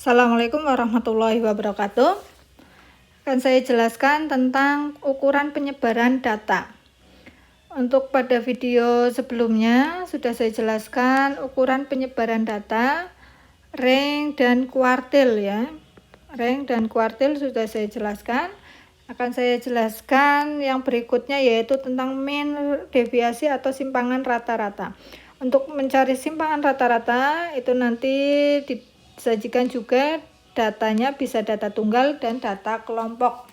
Assalamualaikum warahmatullahi wabarakatuh. Akan saya jelaskan tentang ukuran penyebaran data. Untuk pada video sebelumnya sudah saya jelaskan ukuran penyebaran data, rank dan kuartil ya. Rank dan kuartil sudah saya jelaskan. Akan saya jelaskan yang berikutnya yaitu tentang mean, deviasi atau simpangan rata-rata. Untuk mencari simpangan rata-rata itu nanti disajikan juga datanya, bisa data tunggal dan data kelompok.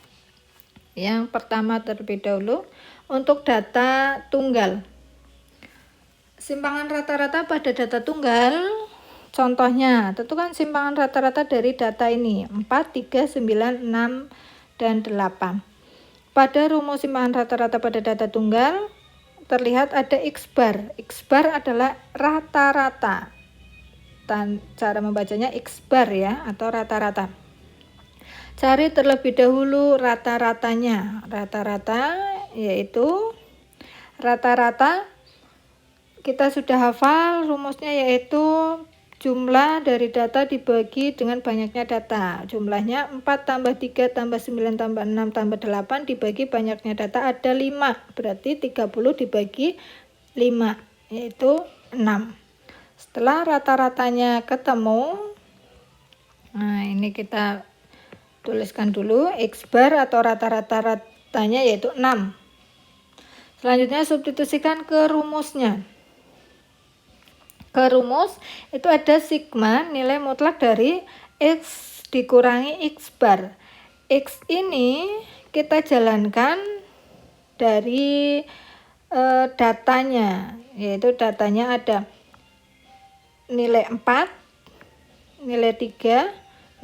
Yang pertama terlebih dahulu untuk data tunggal. Simpangan rata-rata pada data tunggal, contohnya tentukan simpangan rata-rata dari data ini 4, 3, 9, 6, dan 8. Pada rumus simpangan rata-rata pada data tunggal terlihat ada X bar. X bar adalah rata-rata. Cara membacanya X bar ya, atau rata-rata. Cari terlebih dahulu rata-ratanya. Rata-rata yaitu rata-rata kita sudah hafal rumusnya, yaitu jumlah dari data dibagi dengan banyaknya data. Jumlahnya 4 tambah 3 tambah 9 tambah 6 tambah 8 dibagi banyaknya data ada 5. Berarti 30 dibagi 5 yaitu 6. Setelah rata-ratanya ketemu, nah ini kita tuliskan dulu X bar atau rata-ratanya yaitu 6. Selanjutnya substitusikan ke rumusnya. Ke rumus itu ada sigma, nilai mutlak dari X dikurangi X bar. X ini kita jalankan dari datanya, yaitu datanya ada nilai 4, nilai 3,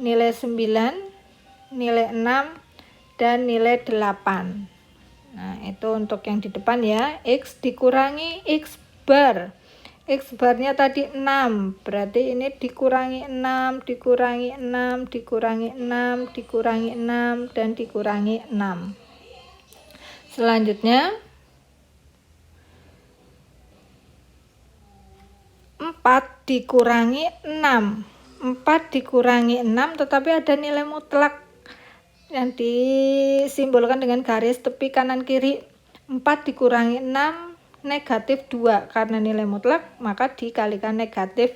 nilai 9, nilai 6, dan nilai 8. Nah, itu untuk yang di depan ya, X dikurangi X bar. X barnya tadi 6, berarti ini dikurangi 6, dikurangi 6, dikurangi 6, dikurangi 6, dan dikurangi 6. Selanjutnya 4 dikurangi 6. 4 dikurangi 6 tetapi ada nilai mutlak yang disimbolkan dengan garis tepi kanan kiri. 4 dikurangi 6 negatif 2, karena nilai mutlak maka dikalikan negatif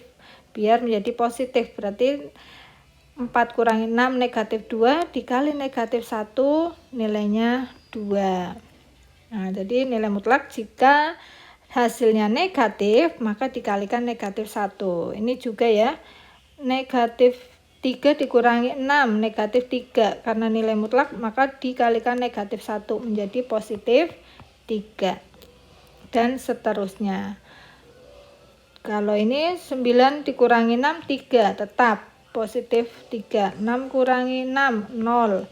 biar menjadi positif. Berarti 4 kurangi 6 negatif 2 dikali negatif 1 nilainya 2. Nah, jadi nilai mutlak jika hasilnya negatif maka dikalikan negatif 1. Ini juga ya, negatif 3 dikurangi 6 negatif 3, karena nilai mutlak maka dikalikan negatif 1 menjadi positif 3, dan seterusnya. Kalau ini 9 dikurangi 6 3, tetap positif 3. 6 kurangi 6 0,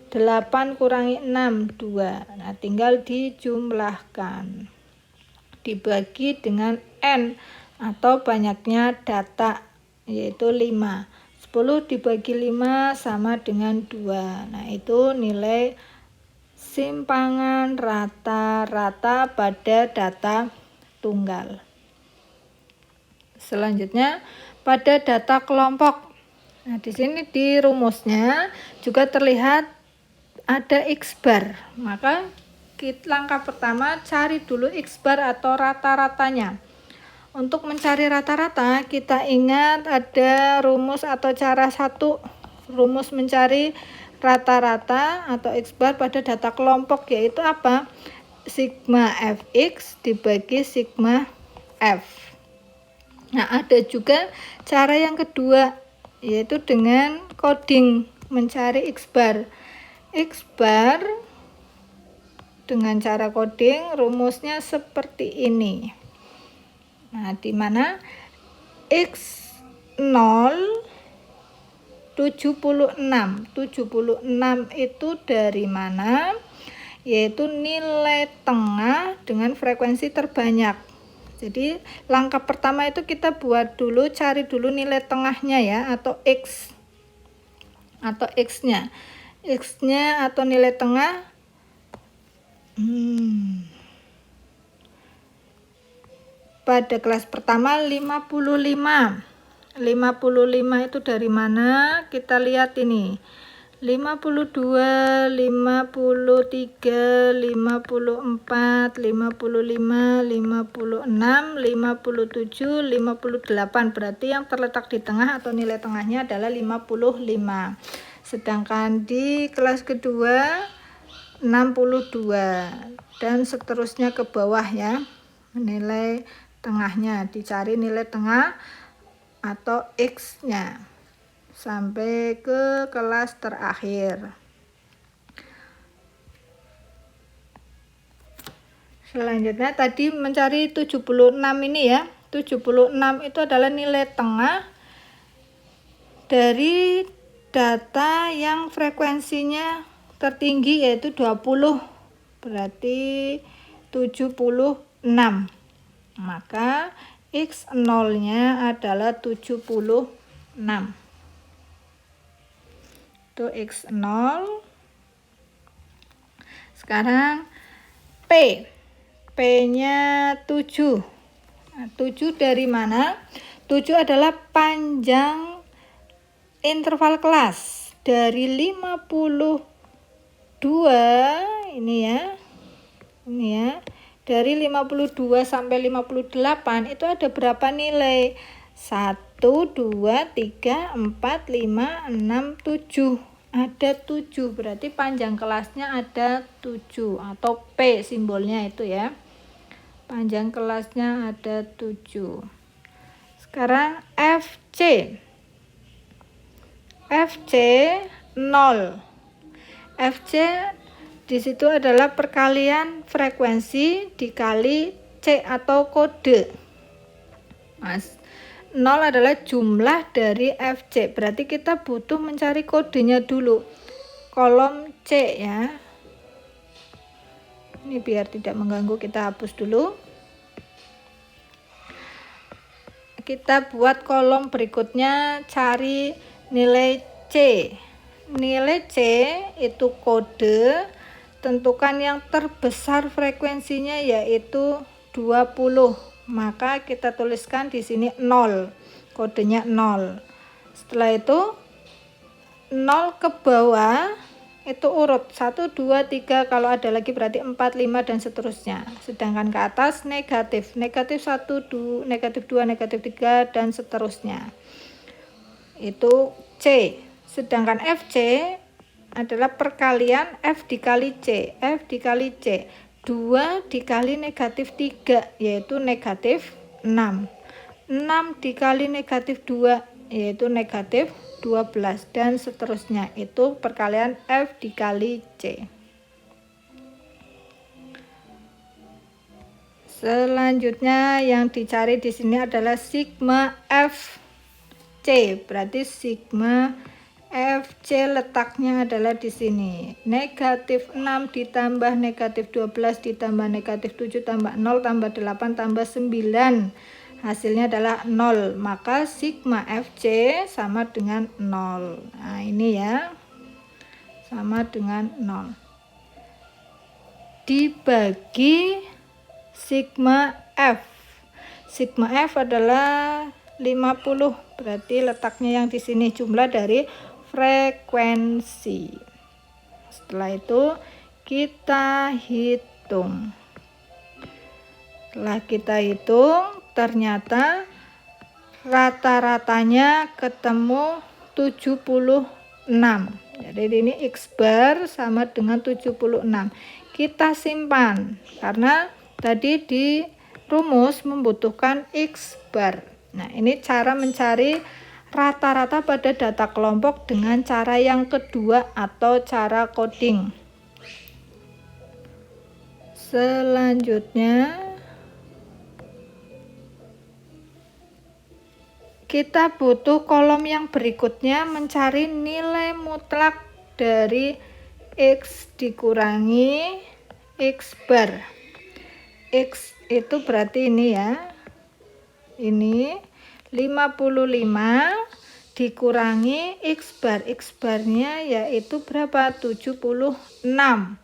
8 kurangi 6 2. Nah, tinggal dijumlahkan, dibagi dengan N atau banyaknya data yaitu 5. 10 dibagi 5 sama dengan 2. Nah, itu nilai simpangan rata-rata pada data tunggal. Selanjutnya pada data kelompok. Nah, di sini di rumusnya juga terlihat ada X bar. Maka langkah pertama cari dulu X bar atau rata-ratanya. Untuk mencari rata-rata kita ingat ada rumus atau cara satu, rumus mencari rata-rata atau X bar pada data kelompok, yaitu apa? Sigma Fx dibagi sigma F. Nah, ada juga cara yang kedua, yaitu dengan coding mencari X bar. X bar dengan cara coding rumusnya seperti ini. Nah, di mana X0 76 itu dari mana? Yaitu nilai tengah dengan frekuensi terbanyak. Jadi langkah pertama itu kita buat dulu, cari dulu nilai tengahnya ya, atau X atau X-nya. X-nya atau nilai tengah pada kelas pertama 55. 55 itu dari mana? Kita lihat ini. 52, 53, 54, 55, 56, 57, 58. Berarti yang terletak di tengah atau nilai tengahnya adalah 55. Sedangkan di kelas kedua 62 dan seterusnya ke bawah ya. Nilai tengahnya dicari nilai tengah atau X-nya sampai ke kelas terakhir. Selanjutnya tadi mencari 76 ini ya. 76 itu adalah nilai tengah dari data yang frekuensinya tertinggi yaitu 20. Berarti 76. Maka X0-nya adalah 76. Itu X0. Sekarang P-nya 7. Nah, 7 dari mana? 7 adalah panjang interval kelas dari 52 ini ya. Dari 52 sampai 58 itu ada berapa nilai? 1, 2, 3, 4, 5, 6, 7. Ada 7, berarti panjang kelasnya ada 7 atau P simbolnya itu ya. Panjang kelasnya ada 7. Sekarang FC 0. FC di situ adalah perkalian frekuensi dikali C atau kode. Mas, 0 adalah jumlah dari FC. Berarti kita butuh mencari kodenya dulu. Kolom C ya. Ini biar tidak mengganggu, kita hapus dulu. Kita buat kolom berikutnya, cari nilai C. Nilai C itu kode, tentukan yang terbesar frekuensinya yaitu 20. Maka kita tuliskan di sini 0. Kodenya 0. Setelah itu 0 ke bawah itu urut 1, 2, 3, kalau ada lagi berarti 4, 5 dan seterusnya. Sedangkan ke atas negatif. Negatif 1, 2, negatif 2, negatif 3 dan seterusnya. Itu C. Sedangkan FC adalah perkalian F dikali C. F dikali C. 2 dikali negatif 3 yaitu negatif 6. 6 dikali negatif 2 yaitu negatif 12 dan seterusnya. Itu perkalian F dikali C. Selanjutnya yang dicari di sini adalah sigma FC. Berarti sigma FC letaknya adalah di sini. Negatif 6 ditambah negatif 12 ditambah negatif 7 tambah 0 tambah 8 tambah 9. Hasilnya adalah 0. Maka sigma FC sama dengan 0. Nah ini ya. Sama dengan 0. Dibagi sigma F. Sigma F adalah 50. Berarti letaknya yang di sini jumlah dari frekuensi. Setelah itu kita hitung. Setelah kita hitung, ternyata rata-ratanya ketemu 76. Jadi ini X bar sama dengan 76. Kita simpan karena tadi di rumus membutuhkan X bar. Nah, ini cara mencari rata-rata pada data kelompok dengan cara yang kedua atau cara coding. Selanjutnya kita butuh kolom yang berikutnya, mencari nilai mutlak dari X dikurangi X bar. X itu berarti ini ya. Ini 55 dikurangi X bar. X barnya yaitu berapa? 76. 55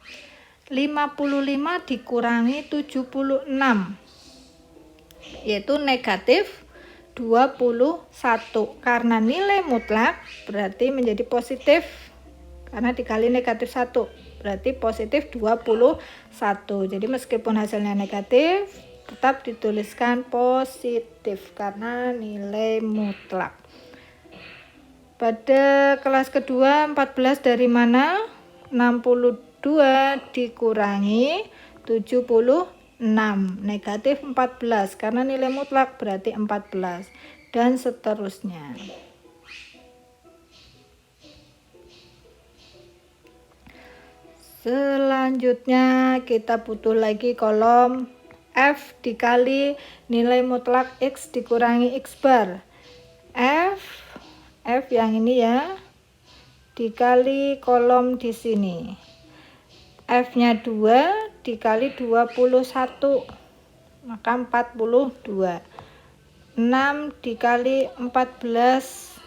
dikurangi 76 yaitu negatif 21. Karena nilai mutlak berarti menjadi positif, karena dikali negatif 1 berarti positif 21. Jadi meskipun hasilnya negatif tetap dituliskan positif karena nilai mutlak. Pada kelas kedua 14 dari mana? 62 dikurangi 76, negatif 14 karena nilai mutlak berarti 14, dan seterusnya. Selanjutnya kita butuh lagi kolom F dikali nilai mutlak X dikurangi X bar. F yang ini ya, dikali kolom di sini. F-nya 2 dikali 21, maka 42. 6 dikali 14,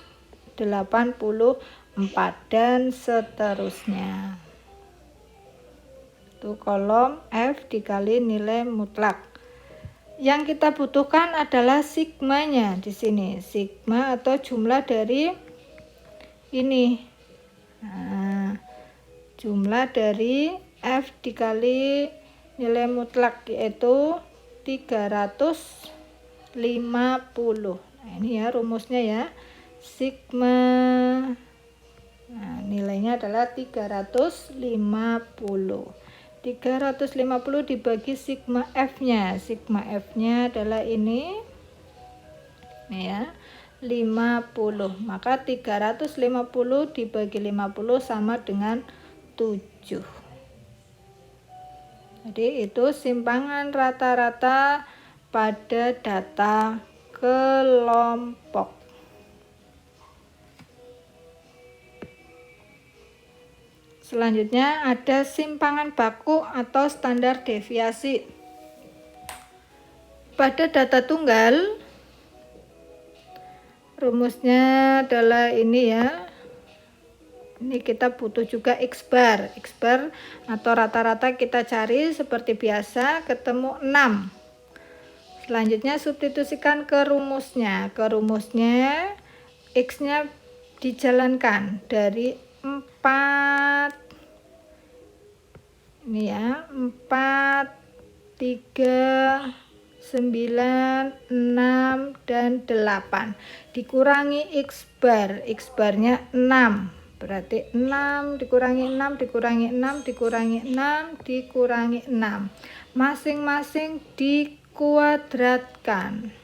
84, dan seterusnya. Itu kolom F dikali nilai mutlak. Yang kita butuhkan adalah sigmanya di sini. Sigma atau jumlah dari ini. Nah, jumlah dari F dikali nilai mutlak yaitu 350. Nah, ini ya rumusnya ya. Sigma, nah, nilainya adalah 350. 350 dibagi sigma F-nya. Sigma F-nya adalah ini ya, 50. Maka 350 dibagi 50 sama dengan 7. Jadi itu simpangan rata-rata pada data kelompok. Selanjutnya ada simpangan baku atau standar deviasi. Pada data tunggal, rumusnya adalah ini ya. Ini kita butuh juga X bar. X bar atau rata-rata kita cari seperti biasa, ketemu 6. Selanjutnya substitusikan ke rumusnya. Ke rumusnya X-nya dijalankan dari 4, ini ya, 4, 3, 9, 6, dan 8 dikurangi X bar. X barnya 6, berarti 6 dikurangi 6 dikurangi 6 dikurangi 6 dikurangi 6, masing-masing dikuadratkan.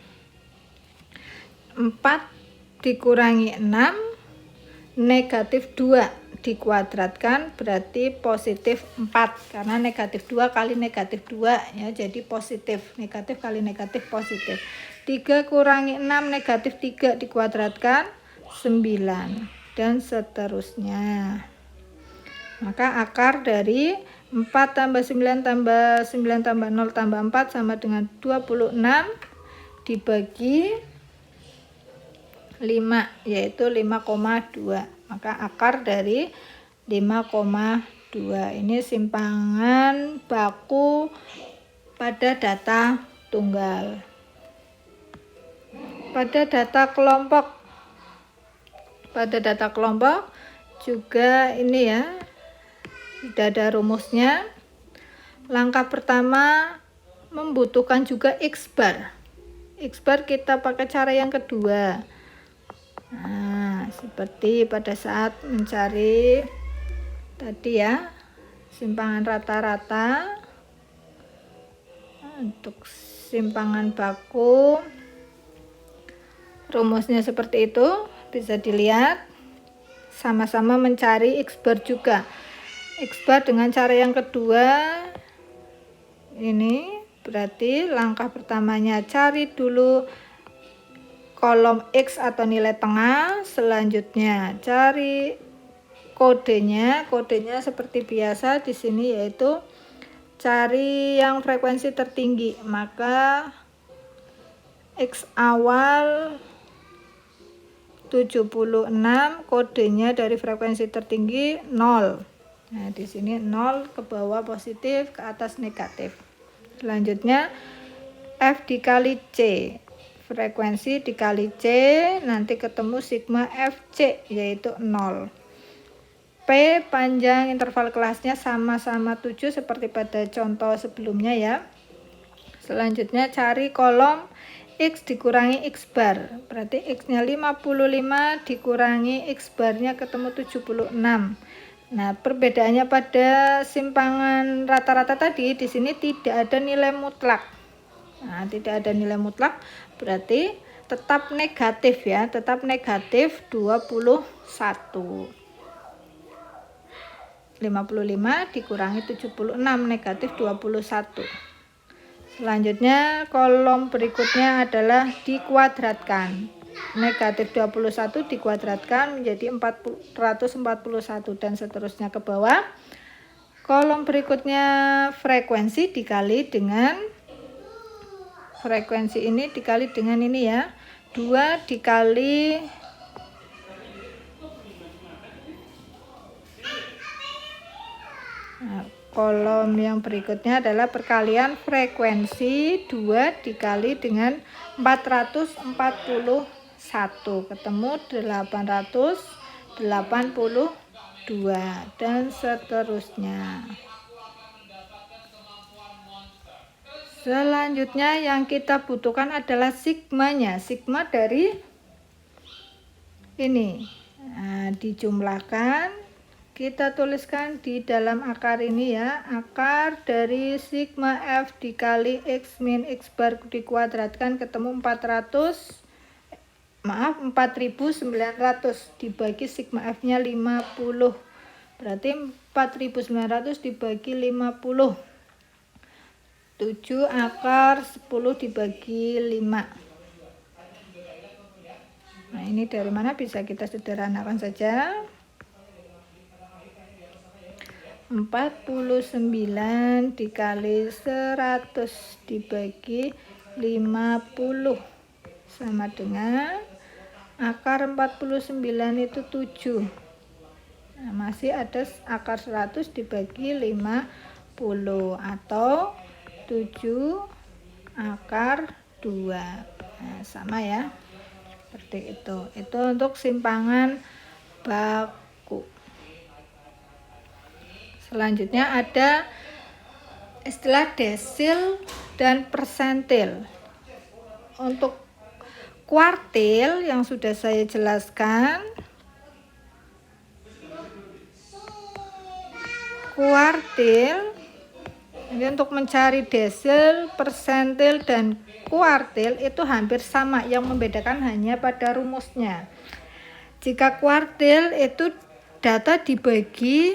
4 dikurangi 6 negatif 2 dikuadratkan berarti positif 4, karena negatif 2 kali negatif 2 ya, jadi positif. Negatif kali negatif positif. 3 kurangi 6 negatif 3 dikuadratkan 9, dan seterusnya. Maka akar dari 4 tambah 9 tambah 9 tambah 0 tambah 4 sama dengan 26 dibagi 5, yaitu 5,2. Maka akar dari 5,2. Ini simpangan baku pada data tunggal. Pada data kelompok, juga ini ya, sudah ada rumusnya. Langkah pertama membutuhkan juga X bar. X bar kita pakai cara yang kedua. Nah, seperti pada saat mencari tadi ya, simpangan rata-rata. Untuk simpangan baku rumusnya seperti itu, bisa dilihat. Sama-sama mencari X bar juga. X bar dengan cara yang kedua ini berarti langkah pertamanya cari dulu kolom X atau nilai tengah, selanjutnya cari kodenya. Kodenya seperti biasa di sini, yaitu cari yang frekuensi tertinggi. Maka X awal 76, kodenya dari frekuensi tertinggi 0. Nah, di sini 0 ke bawah positif, ke atas negatif. Selanjutnya F dikali C. frekuensi dikali C, nanti ketemu sigma FC, yaitu 0. P panjang interval kelasnya sama-sama 7 seperti pada contoh sebelumnya ya. Selanjutnya cari kolom X dikurangi X bar. Berarti X-nya 55 dikurangi X barnya ketemu 76. Nah, perbedaannya pada simpangan rata-rata tadi, di sini tidak ada nilai mutlak. Nah, tidak ada nilai mutlak, berarti tetap negatif ya, tetap negatif 21. 55 dikurangi 76, negatif 21. Selanjutnya kolom berikutnya adalah dikuadratkan. Negatif 21 dikuadratkan menjadi 441 dan seterusnya ke bawah. Kolom berikutnya frekuensi dikali dengan frekuensi ini dikali dengan ini ya. 2 dikali kolom yang berikutnya adalah perkalian frekuensi 2 dikali dengan 441, ketemu 882 dan seterusnya. Selanjutnya yang kita butuhkan adalah sigmanya, sigma dari ini. Nah, dijumlahkan, kita tuliskan di dalam akar ini ya, akar dari sigma F dikali X min X bar dikuadratkan ketemu 4900 dibagi sigma F nya 50, berarti 4900 dibagi 50, 7 akar 10 dibagi 5. Nah, ini dari mana bisa kita sederhanakan saja. 49 dikali 100 dibagi 50 sama dengan akar 49 itu 7. Nah, masih ada akar 100 dibagi 50 atau 7 akar 2. Nah, sama ya, seperti itu. Itu untuk simpangan baku. Selanjutnya ada istilah desil dan persentil. Untuk kuartil yang sudah saya jelaskan, kuartil ini untuk mencari desil, persentil, dan kuartil itu hampir sama, yang membedakan hanya pada rumusnya. Jika kuartil itu data dibagi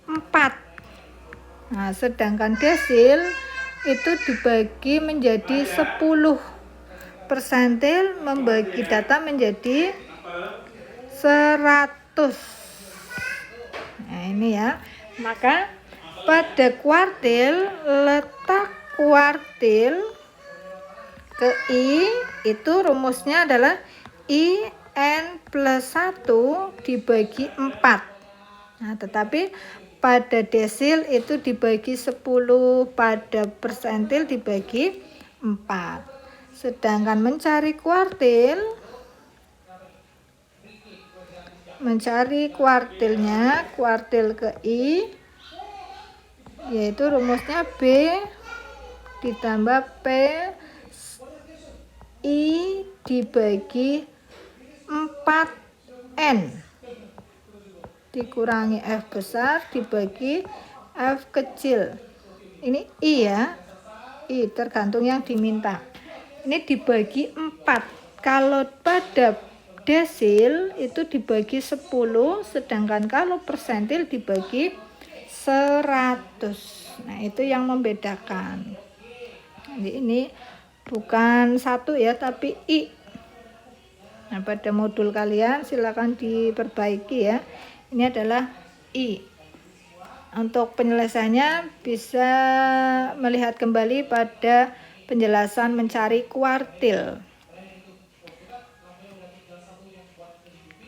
4. Nah, sedangkan desil itu dibagi menjadi 10. Persentil membagi data menjadi 100. Nah, ini ya. Maka pada kuartil, letak kuartil ke I itu rumusnya adalah IN plus 1 dibagi 4. Nah, tetapi pada desil itu dibagi 10, pada persentil dibagi 4. Sedangkan mencari kuartil, kuartilnya, kuartil ke I, yaitu rumusnya B ditambah P I dibagi 4N dikurangi F besar dibagi F kecil. Ini I ya, I tergantung yang diminta. Ini dibagi 4. Kalau pada desil itu dibagi 10, sedangkan kalau persentil dibagi 100. Nah, itu yang membedakan. Jadi ini bukan 1 ya, tapi I. Nah, pada modul kalian silakan diperbaiki ya. Ini adalah I. Untuk penyelesaiannya bisa melihat kembali pada penjelasan mencari kuartil.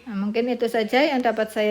Nah, mungkin itu saja yang dapat saya